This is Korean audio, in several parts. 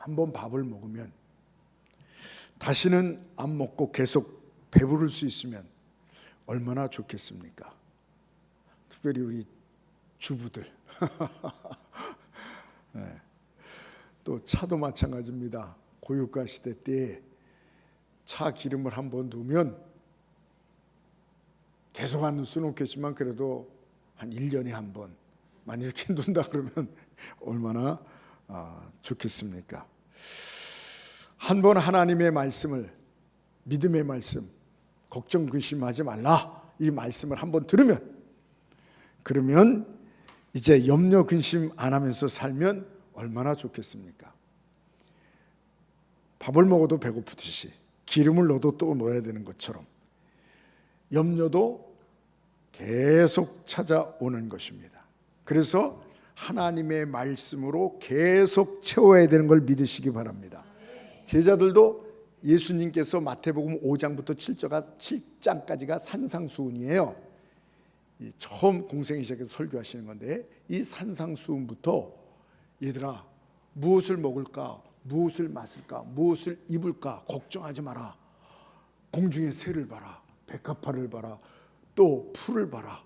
한번 밥을 먹으면 다시는 안 먹고 계속 배부를 수 있으면 얼마나 좋겠습니까? 특별히 우리 주부들. 네. 또 차도 마찬가지입니다. 고유가 시대 때 차 기름을 한번 두면 계속 안 넣을 수는 없겠지만 그래도 한 1년에 한 번 만약 이렇게 둔다 그러면 얼마나 좋겠습니까? 한 번 하나님의 말씀을, 믿음의 말씀, 걱정 근심하지 말라, 이 말씀을 한번 들으면, 그러면 이제 염려 근심 안 하면서 살면 얼마나 좋겠습니까? 밥을 먹어도 배고프듯이 기름을 넣어도 또 넣어야 되는 것처럼 염려도 계속 찾아오는 것입니다. 그래서 하나님의 말씀으로 계속 채워야 되는 걸 믿으시기 바랍니다. 제자들도 예수님께서 마태복음 5장부터 7장까지가 산상수훈이에요. 처음 공생이 시작해서 설교하시는 건데, 이 산상수훈부터 얘들아 무엇을 먹을까, 무엇을 마실까, 무엇을 입을까 걱정하지 마라. 공중의 새를 봐라, 백합화를 봐라, 또 풀을 봐라.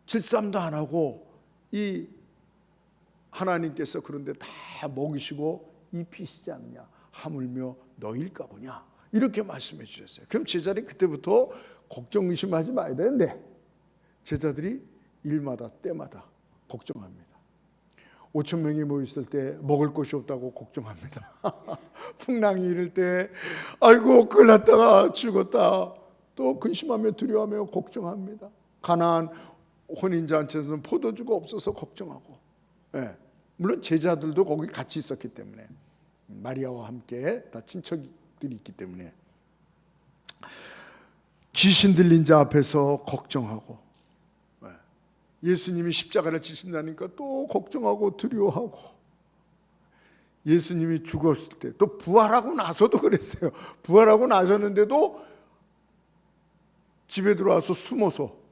질삼도 안 하고 이 하나님께서 그런데 다 먹이시고 입히시지 않느냐, 하물며 너일까 보냐, 이렇게 말씀해 주셨어요. 그럼 제자들이 그때부터 걱정 의심하지 마야 되는데 제자들이 일마다 때마다 걱정합니다. 5천 명이 모였을 때 먹을 것이 없다고 걱정합니다. 풍랑이 이를 때 아이고 큰일 났다가 죽었다, 또 근심하며 두려워하며 걱정합니다. 가나안 혼인잔치에서는 포도주가 없어서 걱정하고, 물론 제자들도 거기 같이 있었기 때문에, 마리아와 함께 다 친척들이 있기 때문에 귀신 들린 자 앞에서 걱정하고, 예수님이 십자가를 지신다니까 또 걱정하고 두려워하고, 예수님이 죽었을 때 또 부활하고 나서도 그랬어요. 부활하고 나섰는데도 집에 들어와서 숨어서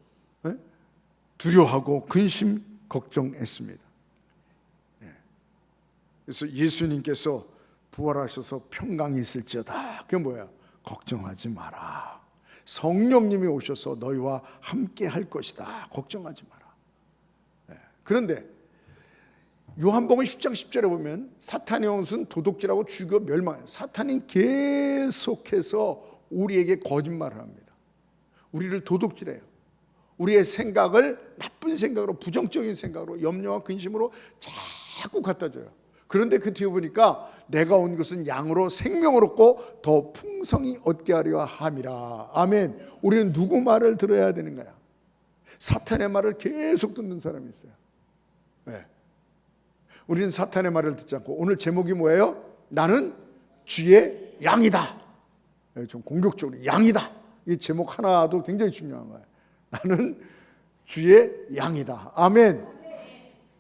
두려워하고 근심 걱정했습니다. 그래서 예수님께서 부활하셔서 평강이 있을지어다, 그게 뭐야? 걱정하지 마라. 성령님이 오셔서 너희와 함께 할 것이다, 걱정하지 마라. 그런데 요한복음 10장 10절에 보면 사탄의 옷은 도둑질하고 죽여 멸망해요. 사탄이 계속해서 우리에게 거짓말을 합니다. 우리를 도둑질해요. 우리의 생각을 나쁜 생각으로, 부정적인 생각으로, 염려와 근심으로 자꾸 갖다 줘요. 그런데 그 뒤에 보니까 내가 온 것은 양으로 생명을 얻고 더 풍성히 얻게 하려 함이라. 아멘. 우리는 누구 말을 들어야 되는 거야? 사탄의 말을 계속 듣는 사람이 있어요. 우리는 사탄의 말을 듣지 않고, 오늘 제목이 뭐예요? 나는 주의 양이다. 좀 공격적으로 양이다. 이 제목 하나도 굉장히 중요한 거예요. 나는 주의 양이다. 아멘.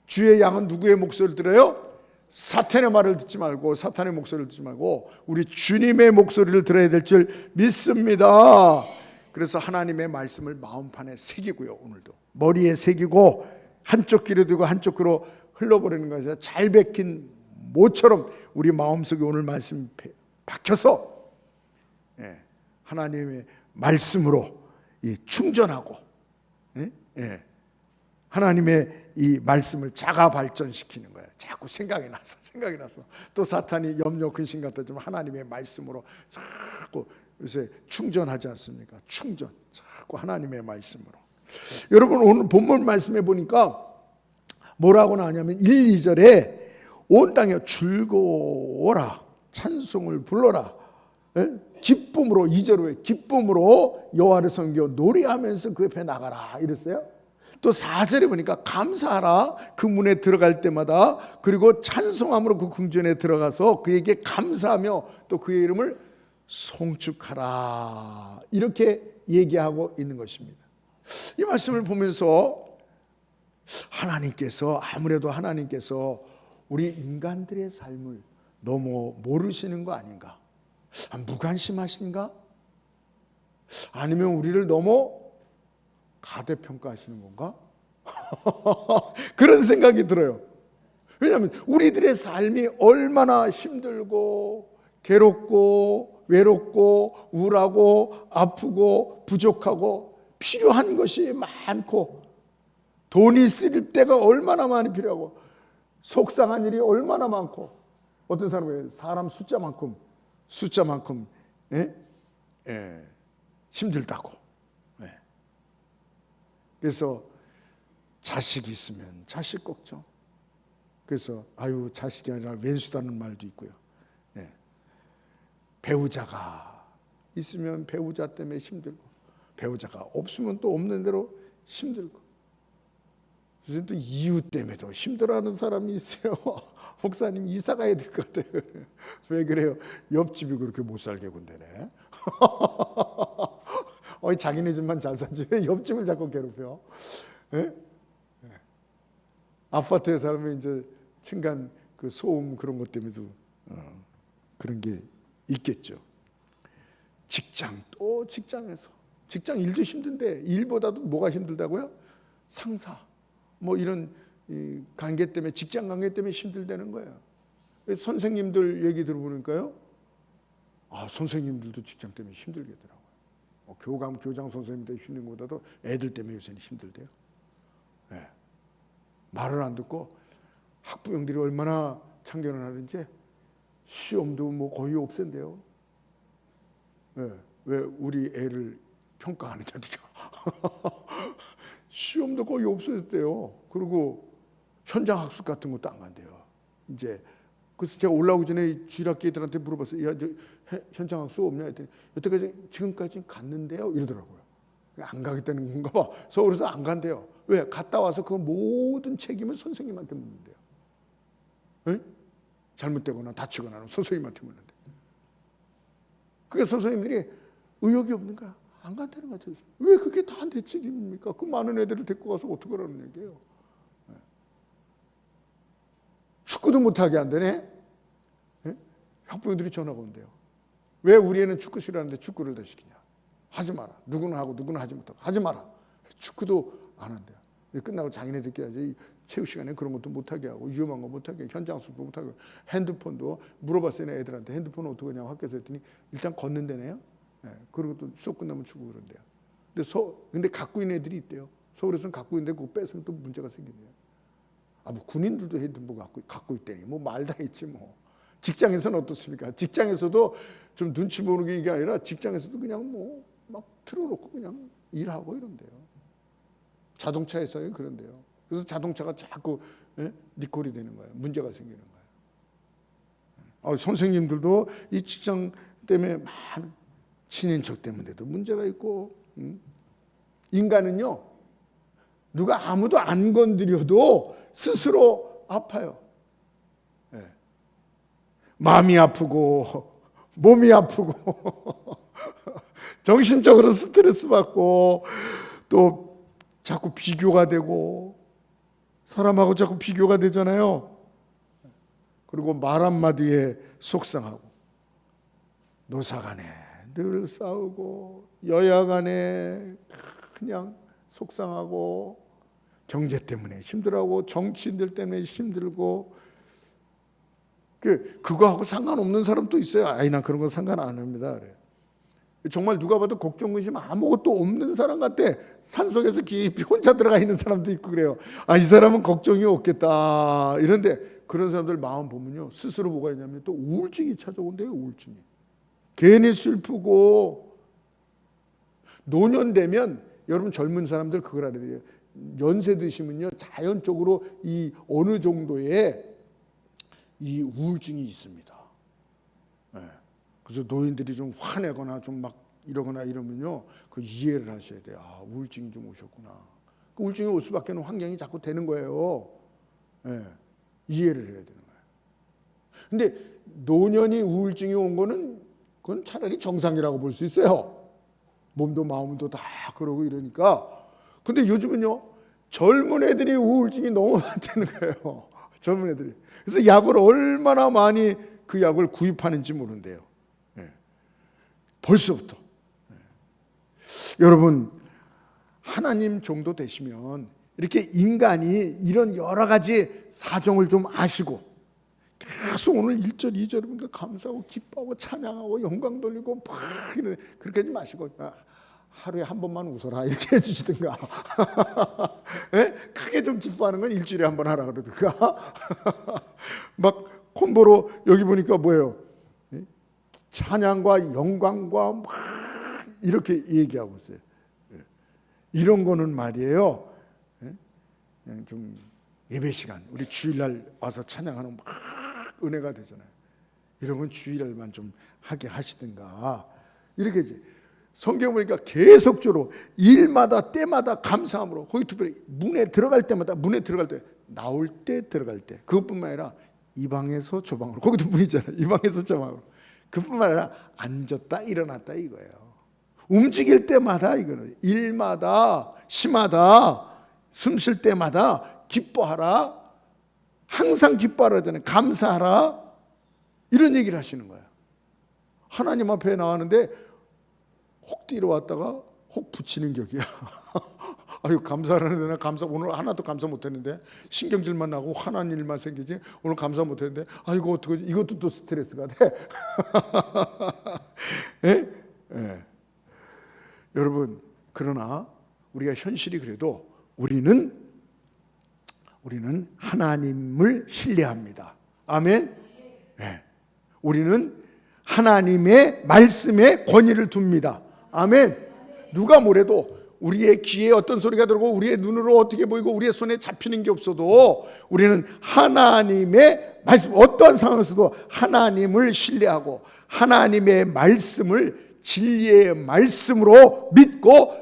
주의 양은 누구의 목소리를 들어요? 사탄의 말을 듣지 말고, 사탄의 목소리를 듣지 말고 우리 주님의 목소리를 들어야 될 줄 믿습니다. 그래서 하나님의 말씀을 마음판에 새기고요, 오늘도 머리에 새기고 한쪽 귀로 들고 한쪽 귀로 흘러버리는 것이 잘 박힌 모처럼 우리 마음속에 오늘 말씀이 박혀서 하나님의 말씀으로 충전하고, 하나님의 이 말씀을 자가 발전시키는 거예요. 자꾸 생각이 나서 또 사탄이 염려 근심 같다 좀 하나님의 말씀으로 자꾸 요새 충전하지 않습니까? 충전, 자꾸 하나님의 말씀으로. 여러분, 오늘 본문 말씀해 보니까 뭐라고 나오냐면 1, 2절에 온 땅에 즐거워라, 찬송을 불러라, 기쁨으로, 2절에 기쁨으로 여호와를 섬겨 노래하면서 그 옆에 나가라, 이랬어요. 또 4절에 보니까 감사하라, 그 문에 들어갈 때마다, 그리고 찬송함으로 그 궁전에 들어가서 그에게 감사하며 또 그의 이름을 송축하라, 이렇게 얘기하고 있는 것입니다. 이 말씀을 보면서 아무래도 하나님께서 우리 인간들의 삶을 너무 모르시는 거 아닌가? 무관심하신가? 아니면 우리를 너무 가대평가하시는 건가? 그런 생각이 들어요. 왜냐하면 우리들의 삶이 얼마나 힘들고 괴롭고 외롭고 우울하고 아프고 부족하고 필요한 것이 많고 돈이 쓸 때가 얼마나 많이 필요하고 속상한 일이 얼마나 많고 어떤 사람은 사람 숫자만큼 힘들다고. 그래서 자식이 있으면 자식 걱정. 그래서 아유 자식이 아니라 왼수다는 말도 있고요. 배우자가 있으면 배우자 때문에 힘들고 배우자가 없으면 또 없는 대로 힘들고 요즘 또 이웃 때문에도 힘들어하는 사람이 있어요. 목사님 이사 가야 될 것 같아요. 왜 그래요? 옆집이 그렇게 못 살게 군대네. 자기네 집만 잘 살지 왜 옆집을 자꾸 괴롭혀? 아파트에 살면 이제 층간 그 소음 그런 것 때문에도 그런 게 있겠죠. 또 직장에서 직장 일도 힘든데 일보다도 뭐가 힘들다고요? 상사 뭐 이런 관계 때문에 직장 관계 때문에 힘들다는 거예요. 선생님들 얘기 들어보니까요. 선생님들도 직장 때문에 힘들겠더라고요. 교감 교장 선생님들 힘든 것보다도 애들 때문에 요새는 힘들대요. 말을 안 듣고 학부형들이 얼마나 참견을 하는지 시험도 뭐 거의 없앤대요. 왜 우리 애를 평가하느냐니까. 시험도 거의 없어졌대요. 그리고 현장 학습 같은 것도 안 간대요. 이제 그래서 제가 올라오기 전에 주일학교 애들한테 물어봤어요. 야, 현장 학습 없냐 했더니 여태까지 지금까지 갔는데요. 이러더라고요. 안 가겠다는 건가 봐. 서울에서 안 간대요. 왜? 갔다 와서 그 모든 책임을 선생님한테 묻는데요. 잘못되거나 다치거나 하면 선생님한테 묻는데. 그게 선생님들이 의욕이 없는 거야. 안 간다는 것 같아요. 왜 그게 다 내 책임입니까? 그 많은 애들을 데리고 가서 어떡하라는 얘기예요. 축구도 못하게 한다네. 학부모들이 전화가 온대요. 왜 우리 애는 축구 싫어하는데 축구를 더 시키냐. 하지 마라. 누구는 하고 누구는 하지 못하고 하지 마라. 축구도 안 한대요. 끝나고 자기네들끼리 체육 시간에 그런 것도 못하게 하고 위험한 거 못하게 하고 현장 수업도 못하게 하고 핸드폰도 물어봤어요. 애들한테 핸드폰은 어떻게 하냐고 학교에서 했더니 일단 걷는데네요. 그리고 또 수업 끝나면 주고 그런대요. 근데 갖고 있는 애들이 있대요. 서울에서는 갖고 있는데 그거 뺏으면 또 문제가 생기네요. 뭐 군인들도 핸드폰 갖고 있다니 뭐 말 다 있지 뭐. 직장에서는 어떻습니까? 직장에서도 좀 눈치 보는 게 이게 아니라 직장에서도 그냥 뭐 막 틀어놓고 그냥 일하고 이런데요. 자동차에서요 그런데요. 그래서 자동차가 자꾸 리콜이 되는 거예요. 문제가 생기는 거예요. 선생님들도 이 직장 때문에 많은 친인척 때문에도 문제가 있고 인간은요 누가 아무도 안 건드려도 스스로 아파요. 마음이 아프고 몸이 아프고 정신적으로 스트레스 받고 또 자꾸 비교가 되고 사람하고 자꾸 비교가 되잖아요. 그리고 말 한마디에 속상하고 노사간에 늘 싸우고 여야간에 그냥 속상하고 경제 때문에 힘들어하고 정치인들 때문에 힘들고 그거하고 상관없는 사람도 있어요. 난 그런 거 상관 안 합니다. 그래. 정말 누가 봐도 걱정 근심 아무것도 없는 사람 같아. 산속에서 깊이 혼자 들어가 있는 사람도 있고 그래요. 이 사람은 걱정이 없겠다 이런데 그런 사람들 마음 보면요 스스로 뭐가 있냐면 또 우울증이 찾아온대요. 우울증이 괜히 슬프고 노년 되면 여러분 젊은 사람들 그걸 알아야 돼요. 연세 드시면요 자연적으로 이 어느 정도의 이 우울증이 있습니다. 그래서 노인들이 좀 화내거나 좀 막 이러거나 이러면요 그 이해를 하셔야 돼요. 우울증이 좀 오셨구나. 그 우울증이 올 수밖에 없는 환경이 자꾸 되는 거예요. 이해를 해야 되는 거예요. 근데 노년이 우울증이 온 거는 그건 차라리 정상이라고 볼 수 있어요. 몸도 마음도 다 그러고 이러니까. 근데 요즘은요 젊은 애들이 우울증이 너무 많다는 거예요. 젊은 애들이. 그래서 약을 얼마나 많이 그 약을 구입하는지 모른대요. 벌써부터. 여러분 하나님 정도 되시면 이렇게 인간이 이런 여러 가지 사정을 좀 아시고 계속 오늘 1절, 2절 보니까 감사하고 기뻐하고 찬양하고 영광 돌리고 막 이러네. 그렇게 하지 마시고 하루에 한 번만 웃어라 이렇게 해주시든가 예? 크게 좀 기뻐하는 건 일주일에 한 번 하라 그러든가 막 콤보로 여기 보니까 뭐예요? 찬양과 영광과 막 이렇게 얘기하고 있어요. 이런 거는 말이에요, 그냥 좀 예배 시간 우리 주일날 와서 찬양하는 막 은혜가 되잖아요. 이런 건 주일날만 좀 하게 하시든가 이렇게 이제 성경 보니까 계속적으로 일마다 때마다 감사함으로, 거기 특별히 문에 들어갈 때마다, 문에 들어갈 때, 나올 때, 들어갈 때, 그것뿐만 아니라 이 방에서 저 방으로, 거기도 문이잖아요. 이 방에서 저 방으로. 그뿐만 아니라 앉았다 일어났다 이거예요. 움직일 때마다 이거는 일마다 시마다 숨 쉴 때마다 기뻐하라, 항상 기뻐하라잖아요. 감사하라, 이런 얘기를 하시는 거예요. 하나님 앞에 나왔는데 혹 뒤로 왔다가 혹 붙이는 격이야. 아유, 감사하는 데나 감사, 오늘 하나도 감사 못했는데 신경질만 나고 화난 일만 생기지 오늘 감사 못했는데 아이고 어떡하지, 이것도 또 스트레스가 돼. 예? 예. 여러분, 그러나 우리가 현실이 그래도 우리는 하나님을 신뢰합니다. 아멘. 예. 우리는 하나님의 말씀에 권위를 둡니다. 아멘. 누가 뭐래도 우리의 귀에 어떤 소리가 들고 우리의 눈으로 어떻게 보이고 우리의 손에 잡히는 게 없어도 우리는 하나님의 말씀, 어떠한 상황에서도 하나님을 신뢰하고 하나님의 말씀을 진리의 말씀으로 믿고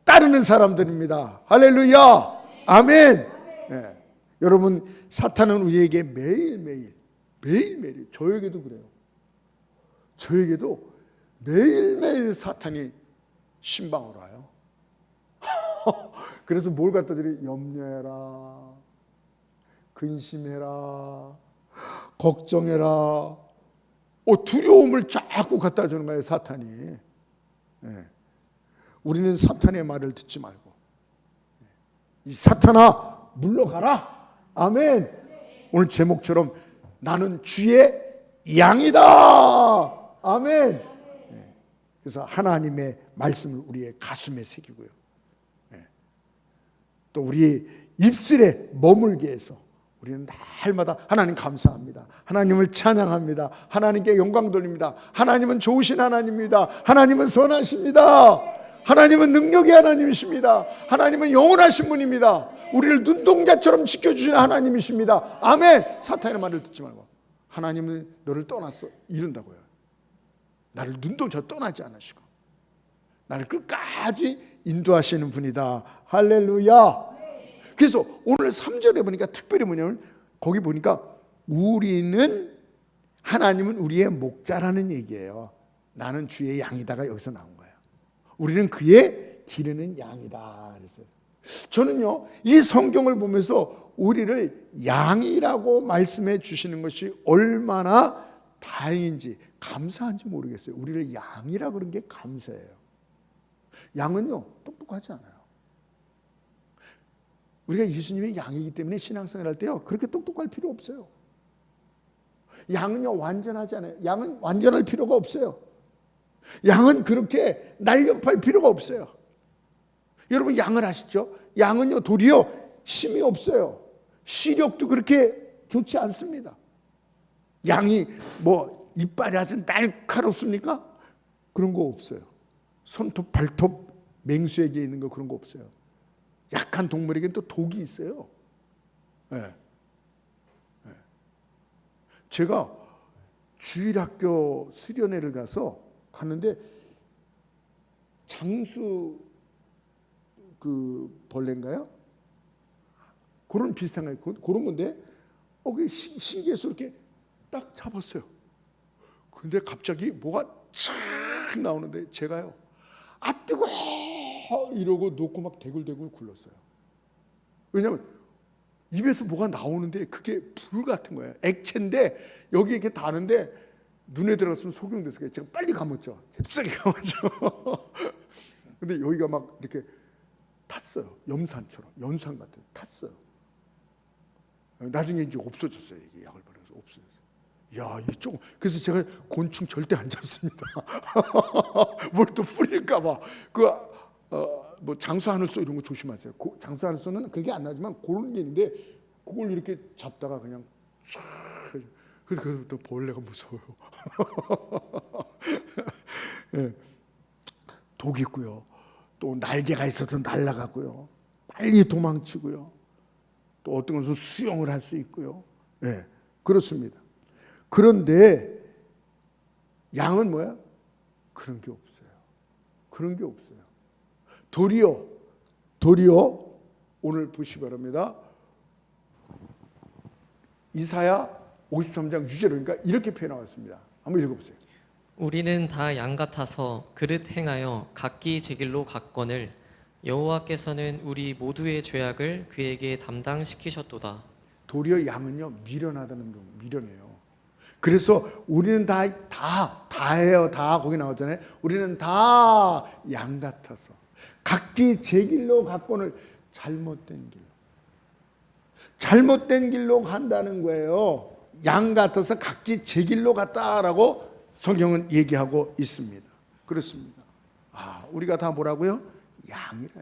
따르는 사람들입니다. 할렐루야. 아멘. 네. 여러분, 사탄은 우리에게 매일매일 저에게도 그래요. 저에게도 매일매일 사탄이 신방을 와요. 그래서 뭘 갖다 드려? 염려해라, 근심해라, 걱정해라, 두려움을 자꾸 갖다 주는 거예요, 사탄이. 네. 우리는 사탄의 말을 듣지 말고 이 사탄아 물러가라. 아멘. 오늘 제목처럼 나는 주의 양이다. 아멘. 네. 그래서 하나님의 말씀을 우리의 가슴에 새기고요, 네. 또 우리의 입술에 머물게 해서 우리는 날마다 하나님 감사합니다, 하나님을 찬양합니다, 하나님께 영광 돌립니다, 하나님은 좋으신 하나님입니다, 하나님은 선하십니다, 하나님은 능력의 하나님이십니다, 하나님은 영원하신 분입니다, 우리를 눈동자처럼 지켜주시는 하나님이십니다. 아멘. 사탄의 말을 듣지 말고 하나님은 너를 떠났어 이른다고요. 나를 눈동자 떠나지 않으시고 나를 끝까지 인도하시는 분이다. 할렐루야. 그래서 오늘 3절에 보니까 특별히 뭐냐면 거기 보니까 하나님은 우리의 목자라는 얘기예요. 나는 주의 양이다가 여기서 나온 거예요. 우리는 그의 기르는 양이다 그랬어요. 저는요, 이 성경을 보면서 우리를 양이라고 말씀해 주시는 것이 얼마나 다행인지 감사한지 모르겠어요. 우리를 양이라 그런 게 감사해요. 양은요 똑똑하지 않아요. 우리가 예수님이 양이기 때문에 신앙생활 할 때요 그렇게 똑똑할 필요 없어요. 양은요 완전하지 않아요. 양은 완전할 필요가 없어요. 양은 그렇게 날렵할 필요가 없어요. 여러분, 양을 아시죠? 양은요 도리어 힘이 없어요. 시력도 그렇게 좋지 않습니다. 양이 뭐 이빨이 아주 날카롭습니까? 그런 거 없어요. 손톱 발톱 맹수에게 있는 거 그런 거 없어요. 약한 동물에게는 또 독이 있어요. 네. 네. 제가 주일학교 수련회를 갔는데 장수 그 벌레인가요? 그런 비슷한 거, 그런 건데 그게 신기해서 이렇게 딱 잡았어요. 근데 갑자기 뭐가 촥 나오는데 제가요 뜨거워 이러고 놓고 막 대굴대굴 굴렀어요. 왜냐하면 입에서 뭐가 나오는데 그게 불 같은 거예요. 액체인데 여기 이렇게 닿는데 눈에 들어갔으면 소경됐어요. 제가 빨리 감았죠. 잽싸게 감았죠. 근데 여기가 막 이렇게 탔어요. 염산처럼 연산 같은 탔어요. 나중에 이제 없어졌어요. 이게 약을 바르면서 없어졌어요. 야, 이게 조금. 그래서 제가 곤충 절대 안 잡습니다. 뭘 또 뿌릴까봐. 뭐 장수하늘소 이런 거 조심하세요. 장수하늘소는 그게 안 나지만 그런 게 있는데 그걸 이렇게 잡다가 그냥 쫙. 그래서 벌레가 무서워요. 예. 독 있고요. 또 날개가 있어서 날아가고요. 빨리 도망치고요. 또 어떤 것은 수영을 할 수 있고요. 예, 그렇습니다. 그런데 양은 뭐야? 그런 게 없어요. 그런 게 없어요. 도리어 오늘 보시기 바랍니다. 이사야 53장 6절로 그러니까 이렇게 표현하였습니다. 한번 읽어보세요. 우리는 다 양 같아서 그릇 행하여 각기 제 길로 갔거늘 여호와께서는 우리 모두의 죄악을 그에게 담당시키셨도다. 도리어 양은요 미련하다는 거, 미련해요. 그래서 우리는 다해요. 다 거기 나오잖아요. 우리는 다 양 같아서 각기 제 길로 갔거늘 잘못된 길로 간다는 거예요. 양 같아서 각기 제 길로 갔다라고 성경은 얘기하고 있습니다. 그렇습니다. 우리가 다 뭐라고요? 양이라.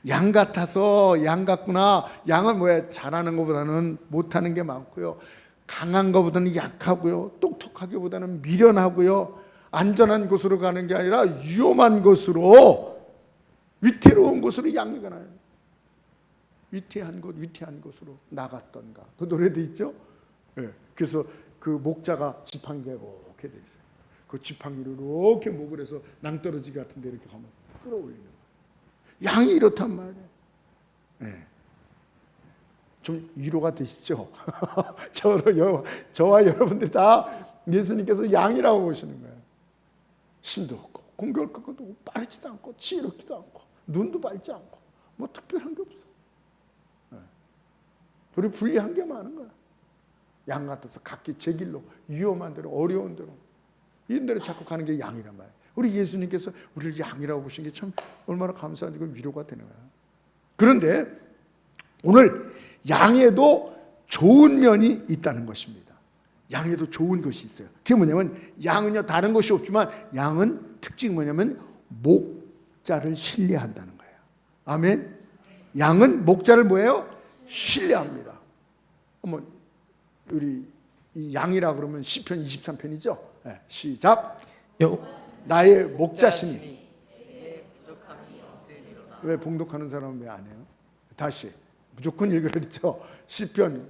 양 같아서 양 같구나. 양은 뭐야? 잘하는 것보다는 못하는 게 많고요. 강한 것보다는 약하고요. 똑똑하기보다는 미련하고요. 안전한 곳으로 가는 게 아니라 위험한 곳으로, 위태로운 곳으로 양이 가나요. 위태한 곳으로 나갔던가. 그 노래도 있죠. 네. 그래서 그 목자가 지팡이가 이렇게 돼 있어요. 그 지팡이를 이렇게 목을 해서 낭떠러지 같은 데 이렇게 가면 끌어올리는 거예요. 양이 이렇단 말이에요. 네. 좀 위로가 되시죠? 저와 여러분들이 다 예수님께서 양이라고 보시는 거예요. 힘도 없고 공격할 것도 없고 빠르지도 않고 지혜롭지도 않고 눈도 밝지 않고 뭐 특별한 게 없어. 네. 우리 불리한 게 많은 거야. 양 같아서 각기 제 길로 위험한 대로 어려운 대로 이런 대로 자꾸 가는 게 양이란 말이에요. 우리 예수님께서 우리를 양이라고 보신 게 참 얼마나 감사한지 위로가 되는 거야. 그런데 오늘 양에도 좋은 면이 있다는 것입니다. 양에도 좋은 것이 있어요. 그게 뭐냐면 양은요 다른 것이 없지만 양은 특징이 뭐냐면 목자를 신뢰한다는 거예요. 아멘. 양은 목자를 뭐예요? 신뢰합니다. 우리 이 양이라 그러면 시편 23편이죠. 네, 시작. 나의 목자시니. 왜 봉독하는 사람은 왜 안 해요? 다시 무조건 읽으랬죠. 시편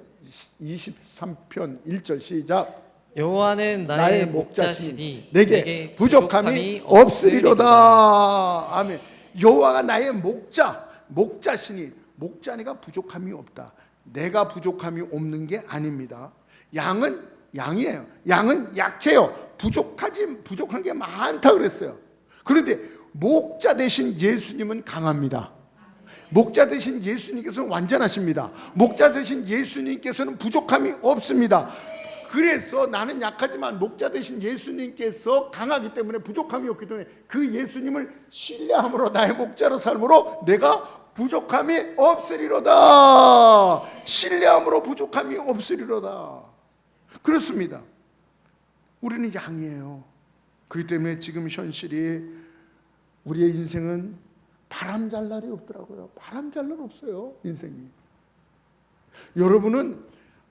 23편 1절 시작. 여호와는 나의 목자시니 내게 부족함이 없으리로다. 아멘. 여호와가 나의 목자시니. 목자니까 부족함이 없다. 내가 부족함이 없는 게 아닙니다. 양은 양이에요. 양은 약해요. 부족한 게 많다 그랬어요. 그런데 목자 대신 예수님은 강합니다. 목자 대신 예수님께서는 완전하십니다. 목자 대신 예수님께서는 부족함이 없습니다. 그래서 나는 약하지만 목자 대신 예수님께서 강하기 때문에 부족함이 없기 때문에 그 예수님을 신뢰함으로 나의 목자로 삶으로 내가 부족함이 없으리로다. 신뢰함으로 부족함이 없으리로다. 그렇습니다. 우리는 양이에요. 그렇기 때문에 지금 현실이 우리의 인생은 바람잘 날이 없더라고요. 바람잘 날 없어요. 인생이. 여러분은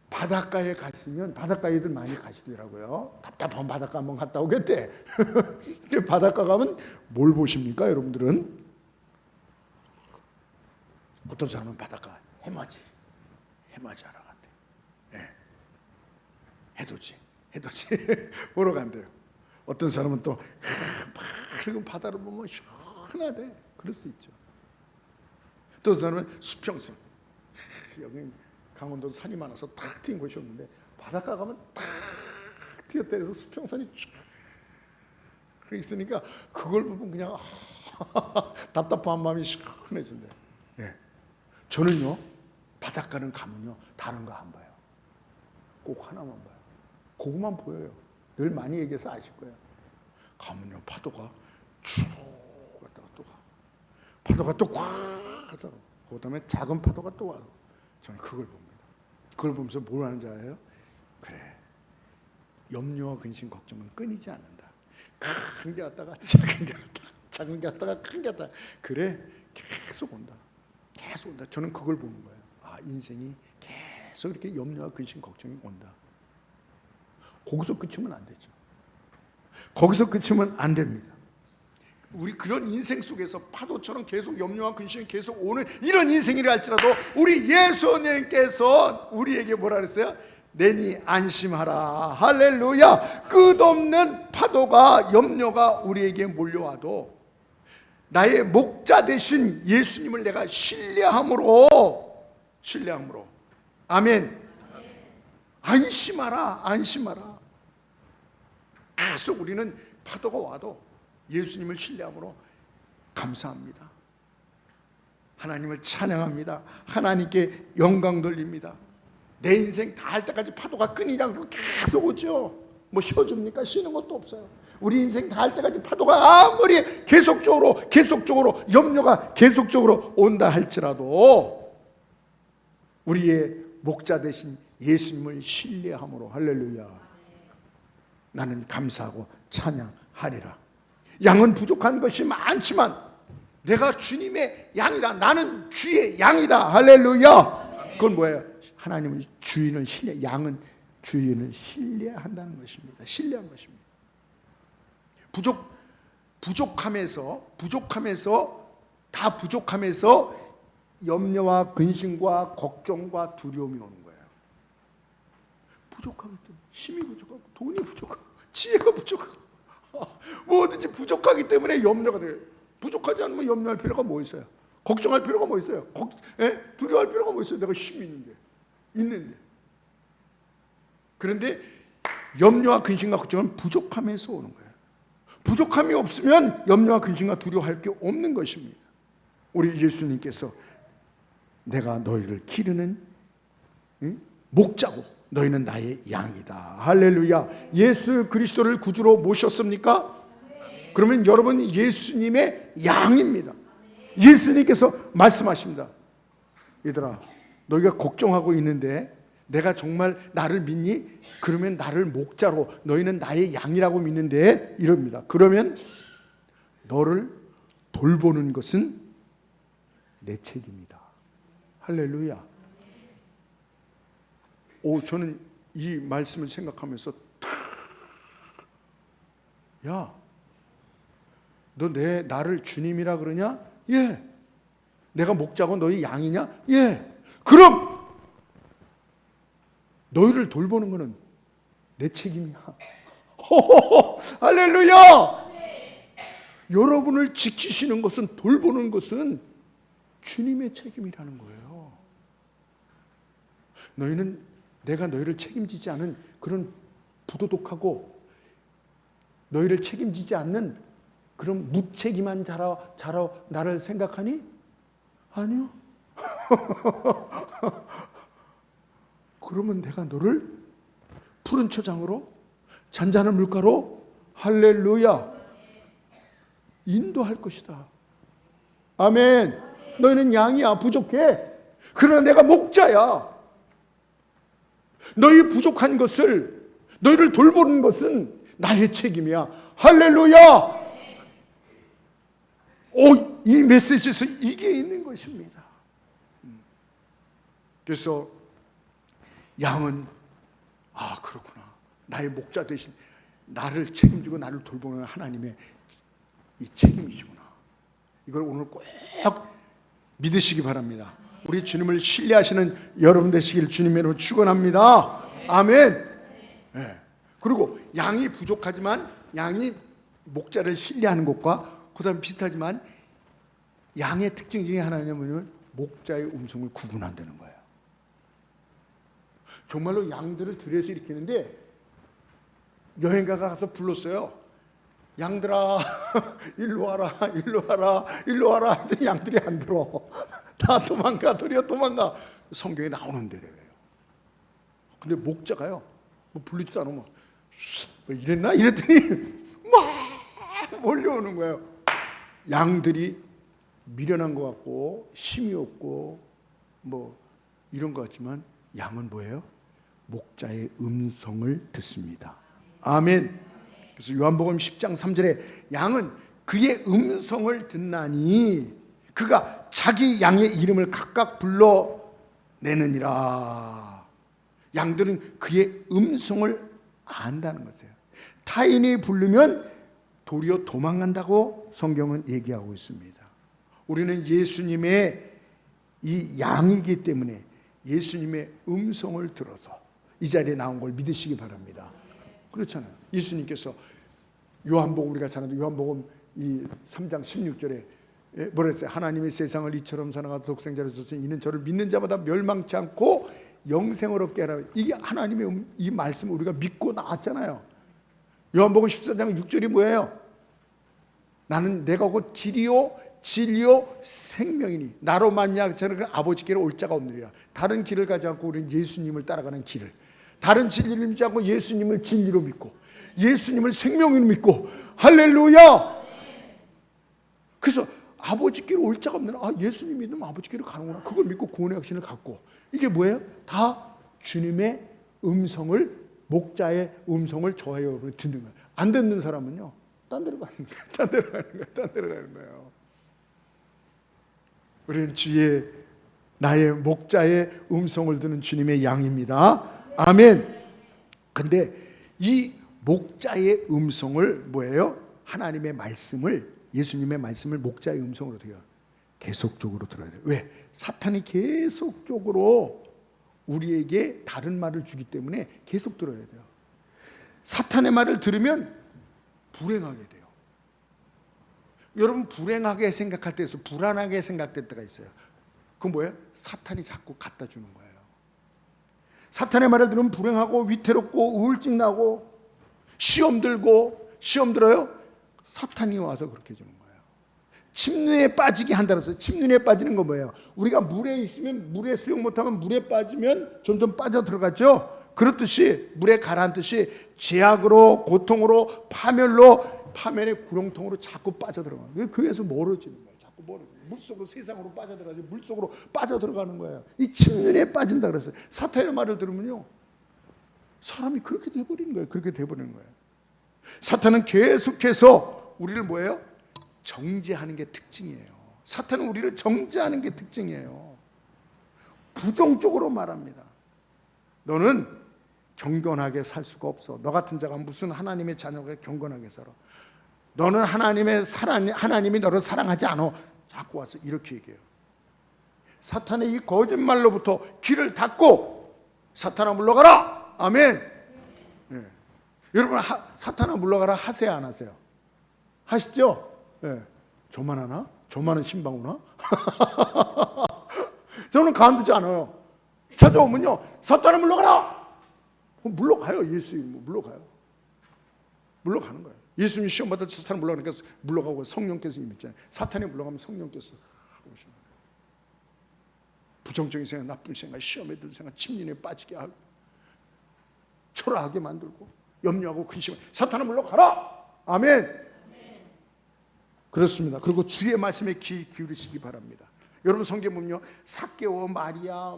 바닷가에 갔으면 바닷가에들 많이 가시더라고요. 답답한 바닷가 한번 갔다 오겠대. 바닷가 가면 뭘 보십니까 여러분들은? 어떤 사람은 바닷가 해맞이 하러 간대. 네. 해돋이 보러 간대요. 어떤 사람은 또 밝은 바다를 보면 시원하대. 그럴 수 있죠. 또 어떤 사람은 수평선. 여기 강원도 산이 많아서 탁 트인 곳이 없는데 바닷가 가면 탁 튀어때려서 수평선이 쫙 있으니까 그걸 보면 그냥 답답한 마음이 시원해진대. 예. 저는요 바닷가는 가면요 다른 거 안 봐요. 꼭 하나만 봐요. 그것만 보여요. 늘 많이 얘기해서 아실 거예요. 가면요 파도가 쭉 갔다가 또 가고 파도가 또 꽉 하더라고. 그 다음에 작은 파도가 또 와요. 저는 그걸 봅니다. 그걸 보면서 뭘 하는지 알아요? 그래, 염려와 근심 걱정은 끊이지 않는다. 큰 게 왔다가 작은 게 왔다가 작은 게 왔다가 큰 게 왔다가, 그래, 계속 온다. 계속 온다. 저는 그걸 보는 거예요. 아, 인생이 계속 이렇게 염려와 근심 걱정이 온다. 거기서 그치면 안 되죠. 거기서 그치면 안 됩니다. 우리 그런 인생 속에서 파도처럼 계속 염려와 근심이 계속 오는 이런 인생이라 할지라도 우리 예수님께서 우리에게 뭐라 그랬어요? 내니 안심하라. 할렐루야. 끝없는 파도가, 염려가 우리에게 몰려와도 나의 목자 되신 예수님을 내가 신뢰함으로, 아멘, 안심하라. 안심하라. 계속 우리는 파도가 와도 예수님을 신뢰함으로 감사합니다. 하나님을 찬양합니다. 하나님께 영광 돌립니다. 내 인생 다 할 때까지 파도가 끊이냐고 계속 오죠. 뭐 쉬어줍니까? 쉬는 것도 없어요. 우리 인생 다 할 때까지 파도가 아무리 계속적으로 염려가 계속적으로 온다 할지라도 우리의 목자 되신 예수님을 신뢰함으로, 할렐루야, 나는 감사하고 찬양하리라. 양은 부족한 것이 많지만 내가 주님의 양이다. 나는 주의 양이다. 할렐루야. 그건 뭐예요? 하나님은 주인을 신뢰, 양은 주인을 신뢰한다는 것입니다. 신뢰한 것입니다. 부족함에서 염려와 근심과 걱정과 두려움이 오는 거예요. 부족하기 때문에 힘이 부족하고 돈이 부족하고 지혜가 부족하고 뭐든지 부족하기 때문에 염려가 돼요. 부족하지 않으면 염려할 필요가 뭐 있어요? 걱정할 필요가 뭐 있어요? 두려워할 필요가 뭐 있어요? 내가 힘이 있는데. 그런데 염려와 근심과 걱정은 부족함에서 오는 거예요. 부족함이 없으면 염려와 근심과 두려워할 게 없는 것입니다. 우리 예수님께서 내가 너희를 기르는 목자고 너희는 나의 양이다. 할렐루야. 예수 그리스도를 구주로 모셨습니까? 그러면 여러분 예수님의 양입니다. 예수님께서 말씀하십니다. 얘들아, 너희가 걱정하고 있는데 내가 정말 나를 믿니? 그러면 나를 목자로, 너희는 나의 양이라고 믿는데, 이럽니다. 그러면 너를 돌보는 것은 내 책임이다. 할렐루야. 저는 이 말씀을 생각하면서 야, 너 나를 주님이라 그러냐? 예. 내가 목자고 너희 양이냐? 예. 그럼 너희를 돌보는 것은 내 책임이야. 할렐루야. 여러분을 지키시는 것은, 돌보는 것은 주님의 책임이라는 거예요. 내가 너희를 책임지지 않은 그런 부도덕하고 너희를 책임지지 않는 그런 무책임한 자로 나를 생각하니? 아니요. 그러면 내가 너를 푸른 초장으로, 잔잔한 물가로, 할렐루야, 인도할 것이다. 아멘. 너희는 양이야. 부족해. 그러나 내가 목자야. 너희 부족한 것을, 너희를 돌보는 것은 나의 책임이야. 할렐루야. 이 메시지에서 이게 있는 것입니다. 그래서 양은 그렇구나. 나의 목자 대신 나를 책임지고 나를 돌보는 하나님의 이 책임이시구나. 이걸 오늘 꼭 믿으시기 바랍니다. 우리 주님을 신뢰하시는 여러분 되시길 주님의 이름으로 축원합니다. 아멘. 네. 그리고 양이 부족하지만 양이 목자를 신뢰하는 것과 그다음 비슷하지만 양의 특징 중에 하나는 뭐냐면 목자의 음성을 구분한다는 거예요. 정말로 양들을 들여서 일으키는데 여행가가 가서 불렀어요. 양들아, 일로 와라, 일로 와라, 일로 와라 하더니 양들이 안 들어. 다 도망가, 도망가. 성경에 나오는 대로예요. 근데 목자가요, 뭐 불리지도 않으면 이랬나? 이랬더니 막 몰려오는 거예요. 양들이 미련한 것 같고 힘이 없고 뭐 이런 것 같지만 양은 뭐예요? 목자의 음성을 듣습니다. 아멘. 그래서 요한복음 10장 3절에 양은 그의 음성을 듣나니 그가 자기 양의 이름을 각각 불러내느니라. 양들은 그의 음성을 안다는 것이에요. 타인이 부르면 도리어 도망간다고 성경은 얘기하고 있습니다. 우리는 예수님의 이 양이기 때문에 예수님의 음성을 들어서 이 자리에 나온 걸 믿으시기 바랍니다. 그렇잖아요. 예수님께서 요한복음 우리가 잘 아는 요한복음 이 3장 16절에 뭐라 했어요? 하나님이 세상을 이처럼 사랑하사 독생자를 주셨으니 이는 저를 믿는 자마다 멸망치 않고 영생을 얻게 하라. 이게 하나님의 이 말씀을 우리가 믿고 나왔잖아요. 요한복음 14장 6절이 뭐예요? 나는 내가 곧 길이요 진리요 생명이니 나로 말미암아 저는 그 아버지께로 올 자가 없느니라. 다른 길을 가지 않고 우리는 예수님을 따라가는 길을, 다른 진리를 믿지 않고 예수님을 진리로 믿고 예수님을 생명으로 믿고, 할렐루야. 그래서 아버지께로 올 자가 없느냐. 예수님 믿으면 아버지께로 가는구나. 그걸 믿고 구원의 확신을 갖고, 이게 뭐예요? 다 주님의 음성을, 목자의 음성을 저와 여러분이 듣는 거예요. 안 듣는 사람은요 딴 데로 가는 거예요. 딴 데로 가는 거예요. 딴 데로 가는 거예요. 우리는 주의 나의 목자의 음성을 듣는 주님의 양입니다. 아멘. 근데 이 목자의 음성을 뭐예요? 하나님의 말씀을, 예수님의 말씀을 목자의 음성으로 들어요. 계속적으로 들어야 돼요. 왜? 사탄이 계속적으로 우리에게 다른 말을 주기 때문에 계속 들어야 돼요. 사탄의 말을 들으면 불행하게 돼요. 여러분 불행하게 생각할 때에서 불안하게 생각될 때가 있어요. 그건 뭐예요? 사탄이 자꾸 갖다 주는 거예요. 사탄의 말을 들으면 불행하고 위태롭고 우울증 나고 시험 들어요. 사탄이 와서 그렇게 주는 거예요. 침륜에 빠지게 한다고 해서, 침륜에 빠지는 건 뭐예요? 우리가 물에 있으면, 물에 수영 못하면 물에 빠지면 점점 빠져 들어가죠. 그렇듯이 물에 가라앉듯이 죄악으로, 고통으로, 파멸의 구렁텅으로 자꾸 빠져들어가는 거예요. 교회에서 멀어지는 거예요. 자꾸 물속으로, 세상으로 빠져들어가죠. 물속으로 빠져들어가는 거예요. 이 침륜에 빠진다 그랬어요. 사탄의 말을 들으면요 사람이 그렇게 돼버리는 거예요. 그렇게 돼버리는 거예요. 사탄은 계속해서 우리를 뭐예요? 정죄하는 게 특징이에요. 사탄은 우리를 정죄하는 게 특징이에요. 부정적으로 말합니다. 너는 경건하게 살 수가 없어. 너 같은 자가 무슨 하나님의 자녀가 경건하게 살아. 너는 하나님이 너를 사랑하지 않아. 자꾸 와서 이렇게 얘기해요. 사탄의 이 거짓말로부터 귀를 닫고 사탄아 물러가라. 아멘. 예. 여러분 사탄아 물러가라 하세요, 안 하세요? 하시죠? 예. 저만 하나? 저만은 신방구나? 저는 가만두지 않아요. 찾아오면요 사탄아 물러가라. 물러가요. 예수님 물러가요. 물러가는 거예요. 예수님이 시험 받을 때 사탄을 물러가니까 물러가고, 성령께서 임했잖아요. 사탄이 물러가면 성령께서 오시는 거예요. 부정적인 생각, 나쁜 생각, 시험에 들 생각, 침륜에 빠지게 하고, 초라하게 만들고, 염려하고 근심하고, 사탄아 물러가라. 아멘. 그렇습니다. 그리고 주의 말씀에 귀 기울이시기 바랍니다. 여러분 성경 보면요 삭개오, 마리아,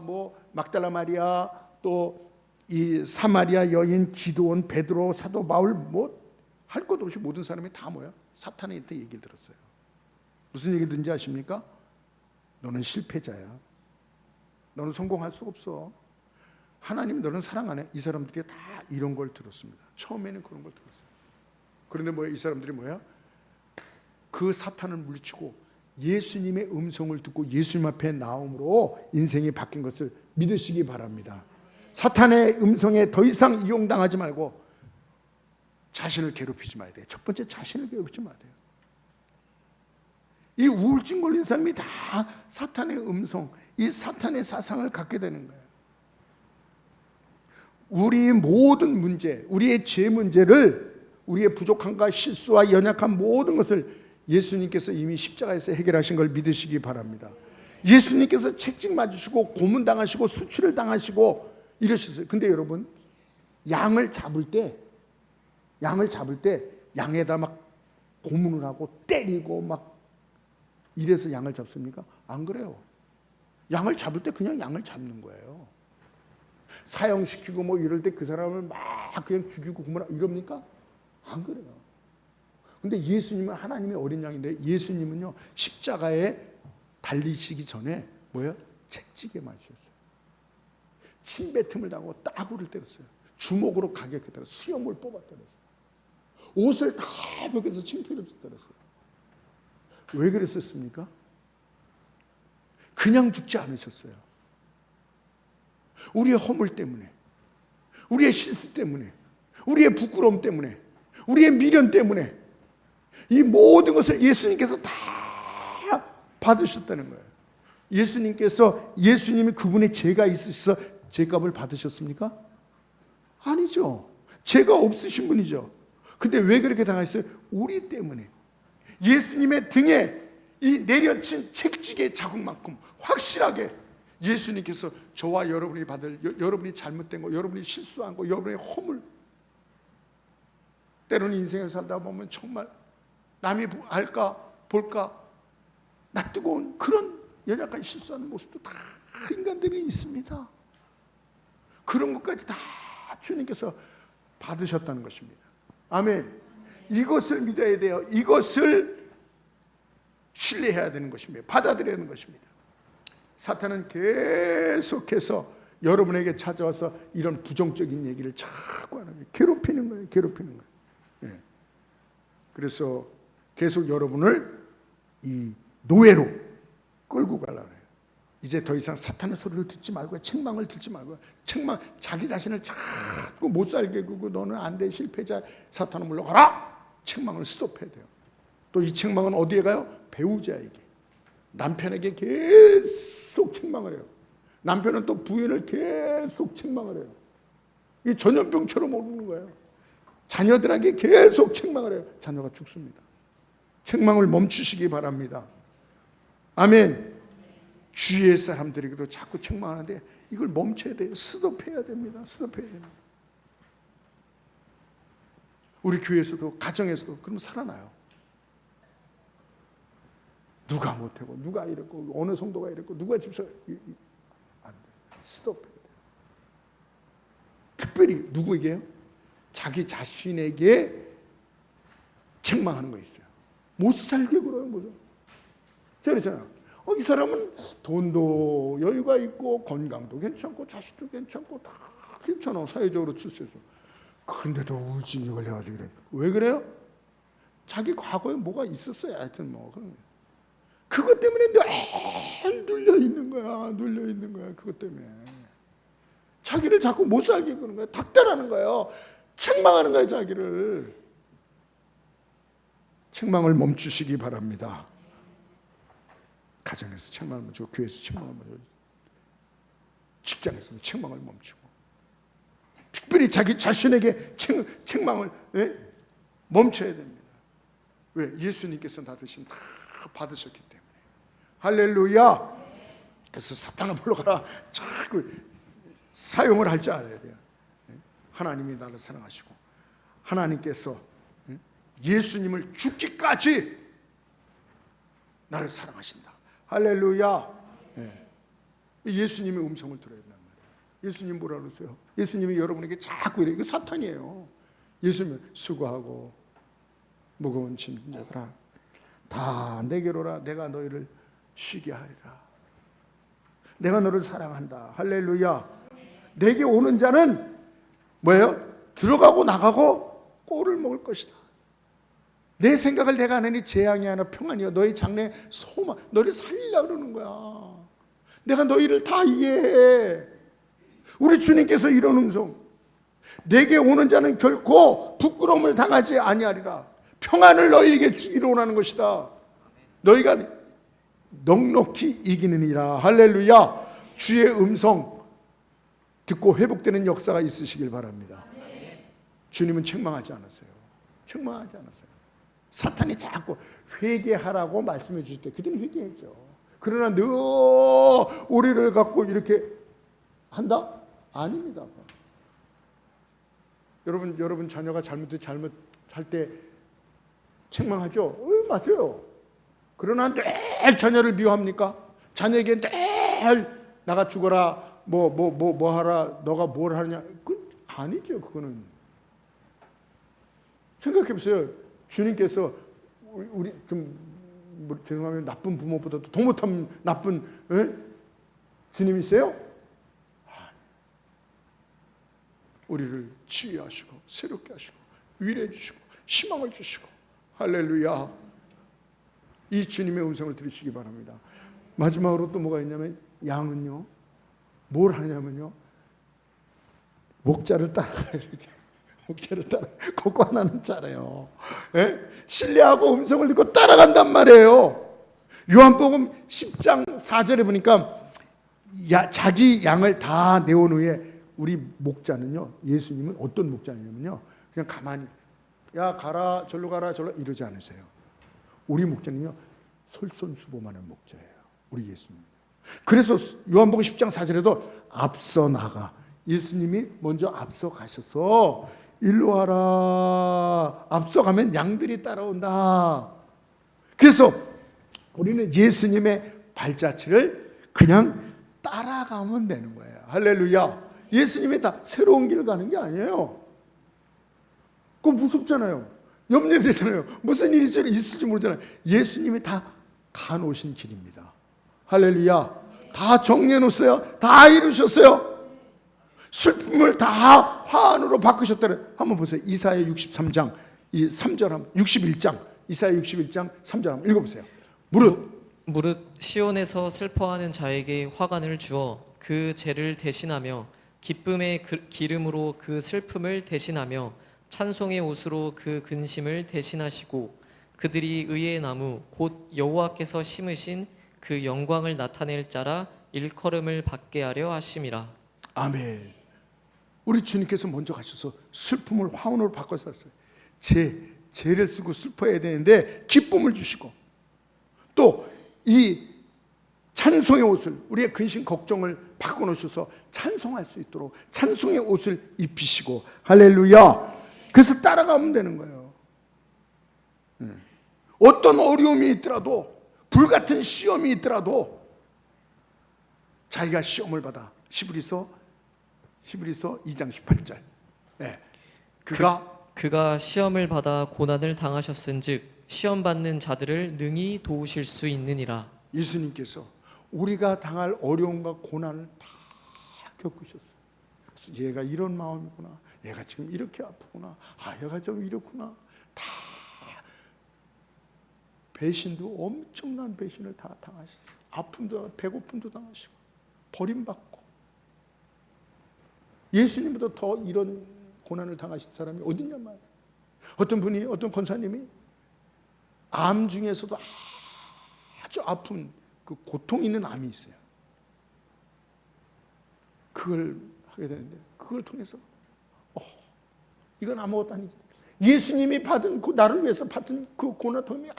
막달라 마리아, 또 이 사마리아 여인, 기드온, 베드로, 사도 바울, 할 것 없이 모든 사람이 다 뭐야? 사탄한테 얘기를 들었어요. 무슨 얘기 듣는지 아십니까? 너는 실패자야. 너는 성공할 수 없어. 하나님이 너는 사랑 안 해. 이 사람들이 다 이런 걸 들었습니다. 처음에는 그런 걸 들었어요. 그런데 이 사람들이 뭐야? 그 사탄을 물리치고 예수님의 음성을 듣고 예수님 앞에 나옴으로 인생이 바뀐 것을 믿으시기 바랍니다. 사탄의 음성에 더 이상 이용당하지 말고 자신을 괴롭히지 마야 돼요. 첫 번째, 자신을 괴롭히지 마야 돼요. 이 우울증 걸린 사람이 다 사탄의 음성, 이 사탄의 사상을 갖게 되는 거예요. 우리의 모든 문제, 우리의 죄 문제를, 우리의 부족함과 실수와 연약한 모든 것을 예수님께서 이미 십자가에서 해결하신 걸 믿으시기 바랍니다. 예수님께서 채찍 맞으시고 고문당하시고 수치를 당하시고 이러셨어요. 근데 여러분 양을 잡을 때 양에다 막 고문을 하고 때리고 막 이래서 양을 잡습니까? 안 그래요. 양을 잡을 때 그냥 양을 잡는 거예요. 사형시키고 뭐 이럴 때 그 사람을 막 그냥 죽이고 이럽니까? 안 그래요. 근데 예수님은 하나님의 어린 양인데 예수님은요 십자가에 달리시기 전에 뭐예요? 채찍에 맞으셨어요. 침뱉음을 당하고 따구를 때렸어요. 주먹으로 가격해 때렸어요. 수염을 뽑아 때렸어요. 옷을 다 벗겨서 창피해서 때렸어요. 왜 그랬었습니까? 그냥 죽지 않으셨어요. 우리의 허물 때문에, 우리의 실수 때문에, 우리의 부끄러움 때문에, 우리의 미련 때문에 이 모든 것을 예수님께서 다 받으셨다는 거예요. 예수님이 그분의 죄가 있으셔서 죄값을 받으셨습니까? 아니죠. 죄가 없으신 분이죠. 근데 왜 그렇게 당하셨어요? 우리 때문에. 예수님의 등에 이 내려친 채찍의 자국만큼 확실하게 예수님께서 저와 여러분이 받을, 여러분이 잘못된 거, 여러분이 실수한 거, 여러분의 허물, 때로는 인생을 살다 보면 정말 남이 알까 볼까 나 뜨거운 그런 연약한 실수하는 모습도 다 인간들이 있습니다. 그런 것까지 다 주님께서 받으셨다는 것입니다. 아멘. 이것을 믿어야 돼요. 이것을 신뢰해야 되는 것입니다. 받아들여야 하는 것입니다. 사탄은 계속해서 여러분에게 찾아와서 이런 부정적인 얘기를 자꾸 하는 거예요. 괴롭히는 거예요. 괴롭히는 거예요. 네. 그래서 계속 여러분을 이 노예로 끌고 가려고 해요. 이제 더 이상 사탄의 소리를 듣지 말고 책망을 듣지 말고 자기 자신을 자꾸 못 살게 구고 너는 안 돼 실패자 사탄은 물러가라. 책망을 스톱해야 돼요. 또 이 책망은 어디에 가요? 배우자에게, 남편에게 계속 책망을 해요. 남편은 또 부인을 계속 책망을 해요. 이 전염병처럼 오르는 거예요. 자녀들에게 계속 책망을 해요. 자녀가 죽습니다. 책망을 멈추시기 바랍니다. 아멘. 주위의 사람들에게도 자꾸 책망하는데 이걸 멈춰야 돼요. 스톱해야 됩니다. 스톱해야 됩니다. 우리 교회에서도 가정에서도 그러면 살아나요. 누가 못하고 누가 이랬고 어느 성도가 이랬고 누가 집사 안 돼. 스톱해야 돼요. 특별히 누구에게요? 자기 자신에게 책망하는 거 있어요. 못 살게 그래요. 뭐죠? 제가 그랬잖아요. 이 사람은 돈도 여유가 있고 건강도 괜찮고 자식도 괜찮고 다 괜찮아. 사회적으로 출세해서. 근데도 우울증이 걸려가지고 그래. 왜 그래요? 자기 과거에 뭐가 있었어요. 하여튼 뭐 그런 거예요. 그것 때문에 늘 눌려 있는 거야. 눌려 있는 거야. 그것 때문에. 자기를 자꾸 못 살게 그러는 거야. 닥달하는 거예요. 책망하는 거예요. 자기를. 책망을 멈추시기 바랍니다. 가정에서 책망을 멈추고 교회에서 책망을 멈추고 직장에서도 책망을 멈추고 특별히 자기 자신에게 책망을 멈춰야 됩니다. 왜? 예수님께서 다 대신 다 받으셨기 때문에. 할렐루야. 그래서 사탄아 물러가라. 자꾸 사용을 할 줄 알아야 돼요. 하나님이 나를 사랑하시고 하나님께서 예수님을 죽기까지 나를 사랑하신다. 할렐루야. 예수님의 음성을 들어야 된단 말이에요. 예수님 뭐라 그러세요? 예수님이 여러분에게 자꾸 이래. 이거 사탄이에요. 예수님은 수고하고 무거운 짐진 자들아 다 내게로 오라. 내가 너희를 쉬게 하리라. 내가 너를 사랑한다. 할렐루야. 내게 오는 자는 뭐예요? 들어가고 나가고 꼴을 먹을 것이다. 내 생각을 내가 안 하니 재앙이 아니라 평안이여 너희 장래의 소망. 너를 살리려고 그러는 거야. 내가 너희를 다 이해해. 우리 주님께서 이런 음성. 내게 오는 자는 결코 부끄러움을 당하지 아니하리라. 평안을 너희에게 주기로 원하는 것이다. 너희가 넉넉히 이기느니라. 할렐루야. 주의 음성 듣고 회복되는 역사가 있으시길 바랍니다. 주님은 책망하지 않았어요. 책망하지 않았어요. 사탄이 자꾸 회개하라고 말씀해 주실 때 그들은 회개했죠. 그러나 너 우리를 갖고 이렇게 한다? 아닙니다. 여러분 자녀가 잘못할 때 책망하죠? 맞아요. 그러나 늘 자녀를 미워합니까? 자녀에게 늘 나가 죽어라, 뭐 하라, 너가 뭘 하느냐. 그 아니죠. 그거는 생각해 보세요. 주님께서 우리 좀 죄송하면 나쁜 부모보다도 더 못한 나쁜 주님이세요? 우리를 치유하시고 새롭게 하시고 위로해 주시고 희망을 주시고, 할렐루야. 이 주님의 음성을 들으시기 바랍니다. 마지막으로 또 뭐가 있냐면, 양은요 뭘 하냐면요, 목자를 따라가요. 이렇게 목자를 따라, 그거 하나는 잘해요. 신뢰하고 음성을 듣고 따라간단 말이에요. 요한복음 10장 4절에 보니까 자기 양을 다 내온 후에 우리 목자는요, 예수님은 어떤 목자냐면요, 그냥 가만히 야 가라 절로 가라 절로 이러지 않으세요. 우리 목자는요 솔선수범하는 목자예요, 우리 예수님. 그래서 요한복음 10장 4절에도 앞서 나가, 예수님이 먼저 앞서 가셔서 일로 와라, 앞서가면 양들이 따라온다. 그래서 우리는 예수님의 발자취를 그냥 따라가면 되는 거예요. 할렐루야. 예수님이 다 새로운 길을 가는 게 아니에요. 그거 무섭잖아요. 염려되잖아요. 무슨 일이 있을지 모르잖아요. 예수님이 다 가놓으신 길입니다. 할렐루야. 다 정리해 놓으세요. 다 이루셨어요. 슬픔을 다 화환으로 바꾸셨다는, 한번 보세요. 이사야 63장 3절 61장 이사야 61장 3절 한번 읽어보세요. 무릇 시온에서 슬퍼하는 자에게 화관을 주어 그 죄를 대신하며 기쁨의 기름으로 그 슬픔을 대신하며 찬송의 옷으로 그 근심을 대신하시고 그들이 의의 나무 곧 여호와께서 심으신 그 영광을 나타낼 자라 일컬음을 받게 하려 하심이라. 아멘. 우리 주님께서 먼저 가셔서 슬픔을 화원으로 바꿔셨어요. 죄를 쓰고 슬퍼해야 되는데 기쁨을 주시고, 또 이 찬송의 옷을, 우리의 근심 걱정을 바꿔놓으셔서 찬송할 수 있도록 찬송의 옷을 입히시고, 할렐루야. 그래서 따라가면 되는 거예요. 어떤 어려움이 있더라도, 불같은 시험이 있더라도 자기가 시험을 받아, 히브리서 2장 18절. 그가 시험을 받아 고난을 당하셨은즉 시험 받는 자들을 능히 도우실 수 있느니라. 예수님께서 우리가 당할 어려움과 고난을 다 겪으셨어요. 그래서 얘가 이런 마음이구나, 얘가 지금 이렇게 아프구나, 얘가 좀 이렇구나. 다 배신도, 엄청난 배신을 다 당하셨어요. 아픔도, 배고픔도 당하시고 버림받고. 예수님보다 더 이런 고난을 당하신 사람이 어딨냔 말이에요. 어떤 권사님이 암 중에서도 아주 아픈 그 고통 있는 암이 있어요. 그걸 하게 되는데, 그걸 통해서 이건 아무것도 아니지, 예수님이 받은 나를 위해서 받은 그 고난통이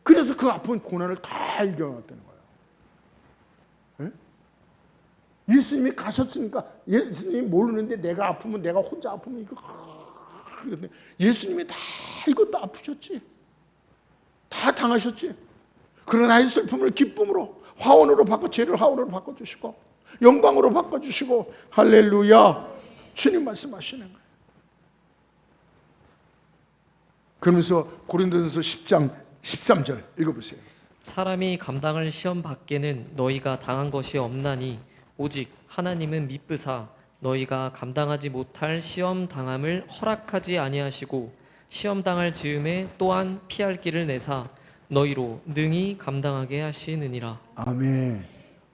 그래서 그 아픈 고난을 다 이겨놨다는 거예요. 예수님이 가셨으니까, 예수님이 모르는데 내가 아프면, 내가 혼자 아프면 이거 예수님이 다 이것도 아프셨지, 다 당하셨지. 그러나 이 슬픔을 기쁨으로, 화원으로 죄를 화원으로 바꿔주시고 영광으로 바꿔주시고, 할렐루야. 주님 말씀하시는 거예요. 그러면서 고린도전서 10장 13절 읽어보세요. 사람이 감당할 시험 밖에는 너희가 당한 것이 없나니 오직 하나님은 미쁘사 너희가 감당하지 못할 시험 당함을 허락하지 아니하시고 시험 당할 즈음에 또한 피할 길을 내사 너희로 능히 감당하게 하시느니라. 아멘.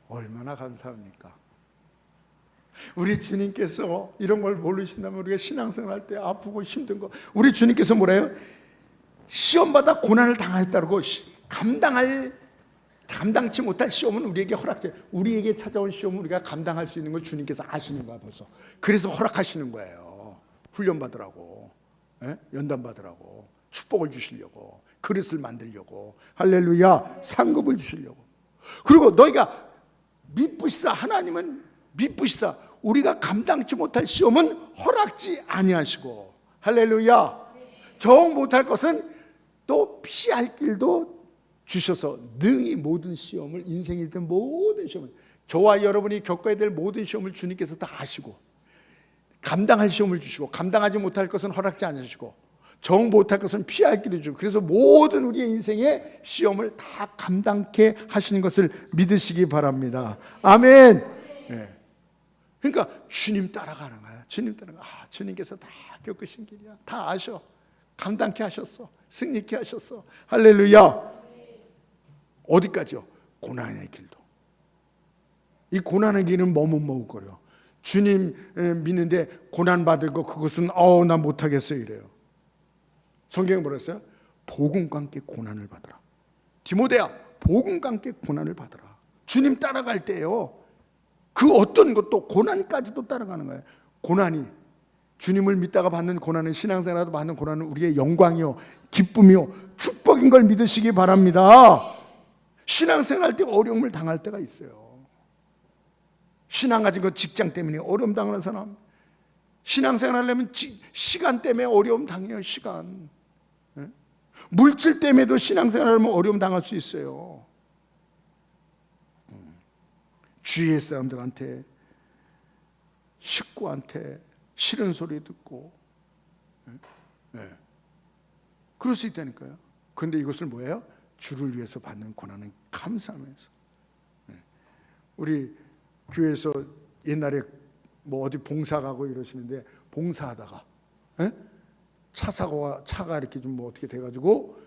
얼마나 감사합니까? 우리 주님께서 이런 걸 모르신다면 우리가 신앙생활 할 때 아프고 힘든 거, 우리 주님께서 뭐래요? 시험받아 고난을 당하였다고, 감당치 못할 시험은 우리에게 허락돼. 우리에게 찾아온 시험은 우리가 감당할 수 있는 걸 주님께서 아시는 거야 벌써. 그래서 허락하시는 거예요. 훈련 받으라고, 연단 받으라고, 축복을 주시려고, 그릇을 만들려고, 할렐루야, 상급을 주시려고. 그리고 너희가 미쁘시사, 하나님은 미쁘시사 우리가 감당치 못할 시험은 허락지 아니하시고, 할렐루야, 정 못할 것은 또 피할 길도 주셔서 능히 모든 시험을, 인생이 된 모든 시험을, 저와 여러분이 겪어야 될 모든 시험을 주님께서 다 아시고, 감당할 시험을 주시고, 감당하지 못할 것은 허락지 않으시고, 정 못할 것은 피할 길을 주고, 그래서 모든 우리의 인생의 시험을 다 감당케 하시는 것을 믿으시기 바랍니다. 아멘. 네. 그러니까 주님 따라가는 거야. 주님 따라가. 주님께서 다 겪으신 길이야. 다 아셔. 감당케 하셨어. 승리케 하셨어. 할렐루야. 어디까지요? 고난의 길도. 이 고난의 길은 머뭇머뭇거려. 주님 믿는데 고난 받을 거, 그것은 나 못하겠어요 이래요. 성경에 뭐라 했어요? 복음과 함께 고난을 받으라. 디모데야, 복음과 함께 고난을 받으라. 주님 따라갈 때요, 그 어떤 것도 고난까지도 따라가는 거예요. 고난이, 주님을 믿다가 받는 고난은, 신앙생활에서 받는 고난은 우리의 영광이요, 기쁨이요, 축복인 걸 믿으시기 바랍니다. 신앙생활 때 어려움을 당할 때가 있어요. 신앙 가진 것, 직장 때문에 어려움 당하는 사람, 신앙생활 하려면 시간 때문에 어려움 당해요. 시간. 물질 때문에도 신앙생활 하면 어려움 당할 수 있어요. 주위의 사람들한테, 식구한테 싫은 소리 듣고, 그럴 수 있다니까요. 그런데 이것을 뭐예요? 주를 위해서 받는 고난은 감사하면서. 우리 교회에서 옛날에 뭐 어디 봉사 가고 이러시는데, 봉사하다가 차 사고가, 차가 이렇게 좀 뭐 어떻게 돼가지고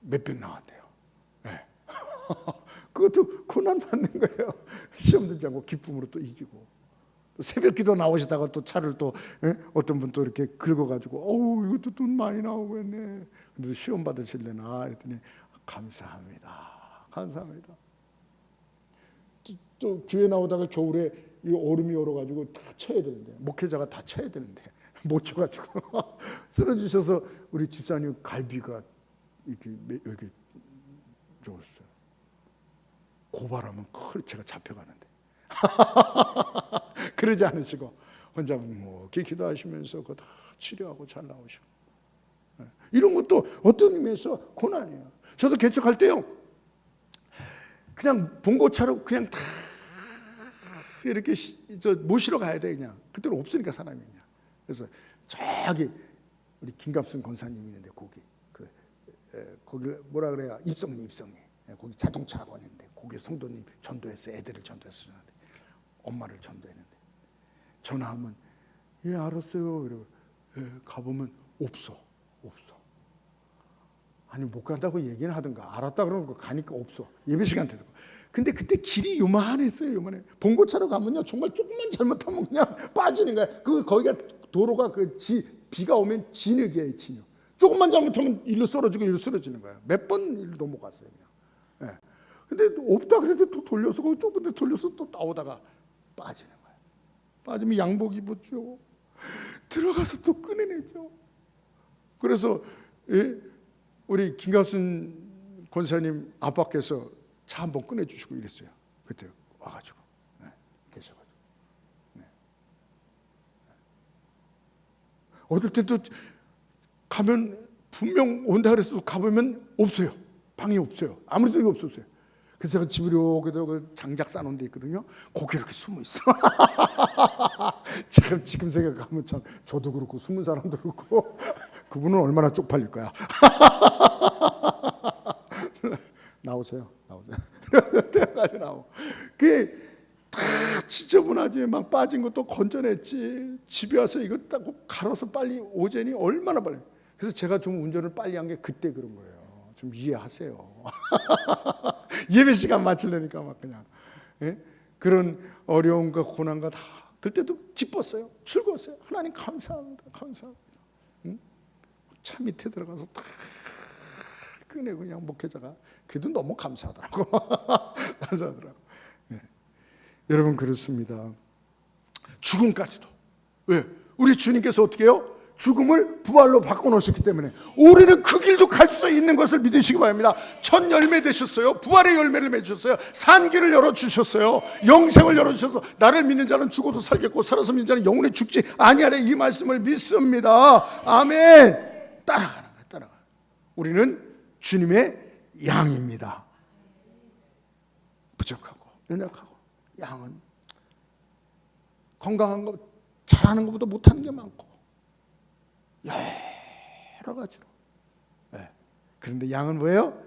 몇백 나왔대요. 그것도 고난 받는 거예요. 시험 듣지 않고 기쁨으로 또 이기고, 또 새벽기도 나오시다가 또 차를 또 어떤 분 또 이렇게 긁어가지고 이것도 돈 많이 나오고 했네. 근데 시험 받으실래나 했더니 감사합니다. 감사합니다. 또 교회 나오다가 겨울에 이 얼음이 얼어가지고 다 쳐야 되는데, 목회자가 다 쳐야 되는데 못 쳐가지고 쓰러지셔서 우리 집사님 갈비가 이렇게 여기 죽었어요. 고발하면 제가 잡혀가는데 그러지 않으시고 혼자 묵묵히 기도하시면서 그거 다 치료하고 잘 나오시고, 이런 것도 어떤 의미에서 고난이에요. 저도 개척할 때요, 그냥 봉고차로 그냥 다 이렇게 모시러 가야 돼. 그냥 그때는 없으니까 사람이. 그냥 그래서 저기 우리 김갑순 권사님이 있는데, 거기 뭐라 그래야, 입성리 거기 자동차 학원 있는데, 거기 성도님 전도했어요. 애들을 전도했어요. 엄마를 전도했는데 전화하면 예 알았어요. 이러고 가보면 없어. 아니 못 간다고 얘기는 하든가, 알았다 그러는 거 가니까 없어. 예배 시간 되고. 근데 그때 길이 요만했어요. 요만해. 봉고차로 가면요, 정말 조금만 잘못하면 그냥 빠지는 거야. 거기가 도로가 비가 오면 진흙이에요, 진흙. 조금만 잘못하면 일로 쓰러지는 거야. 몇 번 일로 넘어갔어요, 그냥. 근데 없다 그래도 또 돌려서, 거기 좁은 데 돌려서 또 나오다가 빠지는 거야. 빠지면 양복 입었죠. 들어가서 또 꺼내내죠. 그래서 우리 김갑순 권사님 아빠께서 차 한번 꺼내주시고 이랬어요. 그때 와가지고 계셔가지고. 어떨 때 또 가면 분명 온다 그래서 가보면 없어요. 방이 없어요. 아무리 데가 없었어요. 그래서 제가 집으로 그 장작 싸놓은 데 있거든요. 거기 이렇게 숨어 있어. 지금 생각하면 참, 저도 그렇고 숨은 사람도 그렇고 그분은 얼마나 쪽팔릴 거야. 나오세요. 대학까지 나오. 그게 다 지저분하지. 막 빠진 것도 건져냈지. 집에 와서 이거 딱 갈아서 빨리 오자니 얼마나 빨리. 그래서 제가 좀 운전을 빨리 한 게 그때 그런 거예요. 좀 이해하세요. 예배 시간 맞추려니까 막 그냥 그런 어려움과 고난과 다 그때도 기뻤어요. 즐거웠어요. 하나님 감사합니다. 차 밑에 들어가서 딱 꺼내고 그냥 목회자가 그래도 너무 감사하더라고. 감사하더라고. 여러분 그렇습니다. 죽음까지도. 왜? 우리 주님께서 어떻게 해요? 죽음을 부활로 바꿔놓으셨기 때문에 우리는 그 길도 갈 수 있는 것을 믿으시기 바랍니다. 첫 열매 되셨어요. 부활의 열매를 맺으셨어요. 산길을 열어주셨어요. 영생을 열어주셔서 나를 믿는 자는 죽어도 살겠고 살아서 믿는 자는 영원히 죽지 아니하리, 이 말씀을 믿습니다. 아멘. 따라가는 거예요. 우리는 주님의 양입니다. 부족하고 연약하고. 양은 건강한 것, 잘하는 것보다 못하는 게 많고 여러 가지로. 그런데 양은 뭐예요?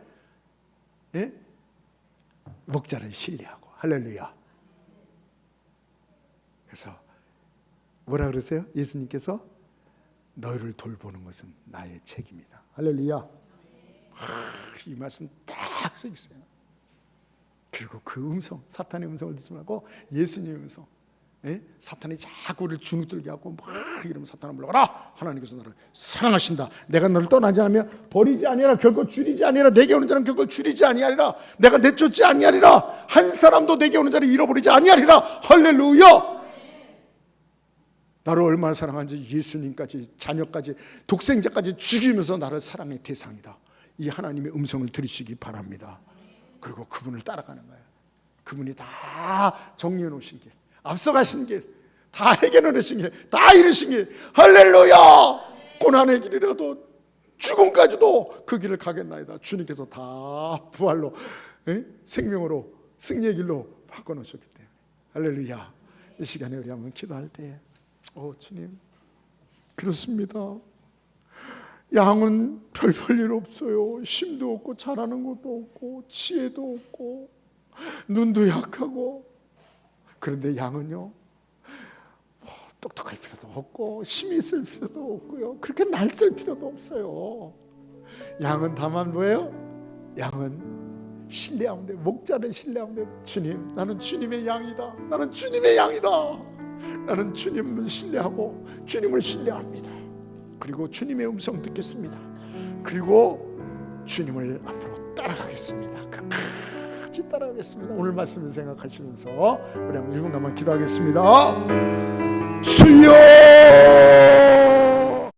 목자를 신뢰하고. 할렐루야. 그래서 뭐라 그러세요? 예수님께서 너희를 돌보는 것은 나의 책임이다. 할렐루야. 이 말씀 딱 써 있어요. 그리고 그 음성, 사탄의 음성을 듣지 말고 예수님의 음성. 사탄이 자꾸 우리를 주눅들게 하고 막 이러면 사탄아 물러가라. 하나님께서 너를 사랑하신다. 내가 너를 떠나지 않으면 버리지 아니하라. 결코 줄이지 아니하라. 내게 오는 자는 결코 줄이지 아니하리라. 내가 내쫓지 아니하리라. 한 사람도 내게 오는 자를 잃어버리지 아니하리라. 할렐루야. 나를 얼마나 사랑하는지 예수님까지, 자녀까지, 독생자까지 죽이면서 나를 사랑의 대상이다. 이 하나님의 음성을 들으시기 바랍니다. 그리고 그분을 따라가는 거예요. 그분이 다 정리해 놓으신 길, 앞서가신 길, 다 해결해 놓으신 길, 다 이루신 길. 할렐루야. 고난의 길이라도 죽음까지도 그 길을 가겠나이다. 주님께서 다 부활로, 생명으로, 승리의 길로 바꿔놓으셨기 때문에. 할렐루야. 이 시간에 우리 한번 기도할 때, 주님, 그렇습니다. 양은 별 일 없어요. 힘도 없고 잘하는 것도 없고 지혜도 없고 눈도 약하고. 그런데 양은요, 똑똑할 필요도 없고 힘이 있을 필요도 없고요, 그렇게 날쌘 필요도 없어요. 양은 다만 뭐예요? 양은 신뢰하면 돼요. 목자를 신뢰하면 돼요. 주님, 나는 주님의 양이다. 나는 주님의 양이다. 나는 주님을 신뢰하고 주님을 신뢰합니다. 그리고 주님의 음성 듣겠습니다. 그리고 주님을 앞으로 따라가겠습니다. 끝까지 따라가겠습니다. 오늘 말씀을 생각하시면서 우리 한번 1분간만 기도하겠습니다. 주여